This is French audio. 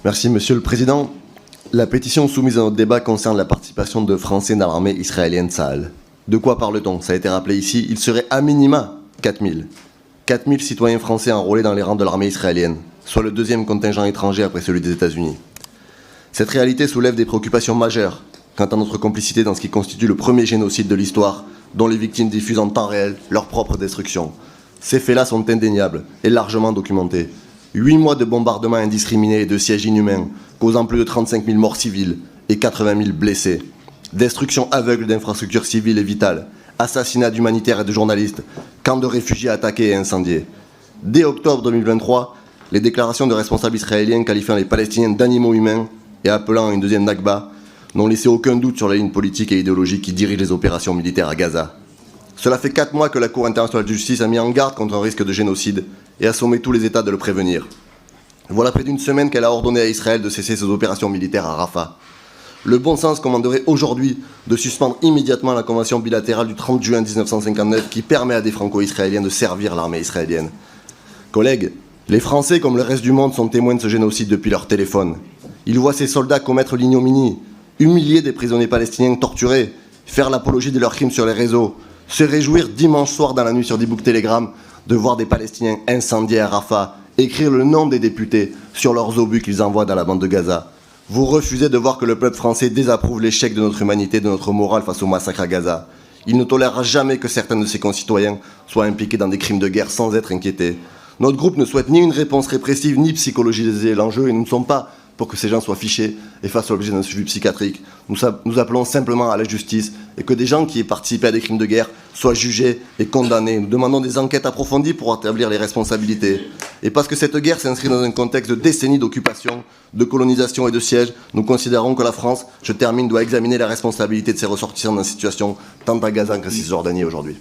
Merci, Monsieur le Président. La pétition soumise à notre débat concerne la participation de Français dans l'armée israélienne Tsahal. De quoi parle-t-on? Ça a été rappelé ici, il serait à minima 4000. 4000 citoyens français enrôlés dans les rangs de l'armée israélienne, soit le deuxième contingent étranger après celui des États-Unis. Cette réalité soulève des préoccupations majeures quant à notre complicité dans ce qui constitue le premier génocide de l'histoire, dont les victimes diffusent en temps réel leur propre destruction. Ces faits-là sont indéniables et largement documentés. 8 mois de bombardements indiscriminés et de sièges inhumains, causant plus de 35 000 morts civiles et 80 000 blessés. Destruction aveugle d'infrastructures civiles et vitales, assassinats d'humanitaires et de journalistes, camps de réfugiés attaqués et incendiés. Dès octobre 2023, les déclarations de responsables israéliens qualifiant les Palestiniens d'animaux humains et appelant à une deuxième Nakba n'ont laissé aucun doute sur la ligne politique et idéologique qui dirige les opérations militaires à Gaza. Cela fait 4 mois que la Cour internationale de justice a mis en garde contre un risque de génocide et a sommé tous les États de le prévenir. Voilà près d'une semaine qu'elle a ordonné à Israël de cesser ses opérations militaires à Rafah. Le bon sens commanderait aujourd'hui de suspendre immédiatement la convention bilatérale du 30 juin 1959 qui permet à des franco-israéliens de servir l'armée israélienne. Collègues, les Français comme le reste du monde sont témoins de ce génocide depuis leur téléphone. Ils voient ces soldats commettre l'ignominie, humilier des prisonniers palestiniens torturés, faire l'apologie de leurs crimes sur les réseaux, se réjouir dimanche soir dans la nuit sur des boucs Telegram de voir des Palestiniens incendiés à Rafah, écrire le nom des députés sur leurs obus qu'ils envoient dans la bande de Gaza. Vous refusez de voir que le peuple français désapprouve l'échec de notre humanité, de notre morale face au massacre à Gaza. Il ne tolérera jamais que certains de ses concitoyens soient impliqués dans des crimes de guerre sans être inquiétés. Notre groupe ne souhaite ni une réponse répressive ni psychologiser l'enjeu et nous ne sommes pas pour que ces gens soient fichés et fassent l'objet d'un suivi psychiatrique. Nous appelons simplement à la justice et que des gens qui aient participé à des crimes de guerre soient jugés et condamnés. Nous demandons des enquêtes approfondies pour établir les responsabilités. Et parce que cette guerre s'inscrit dans un contexte de décennies d'occupation, de colonisation et de siège, nous considérons que la France, je termine, doit examiner la responsabilité de ses ressortissants dans la situation tant à Gaza qu'en Cisjordanie aujourd'hui.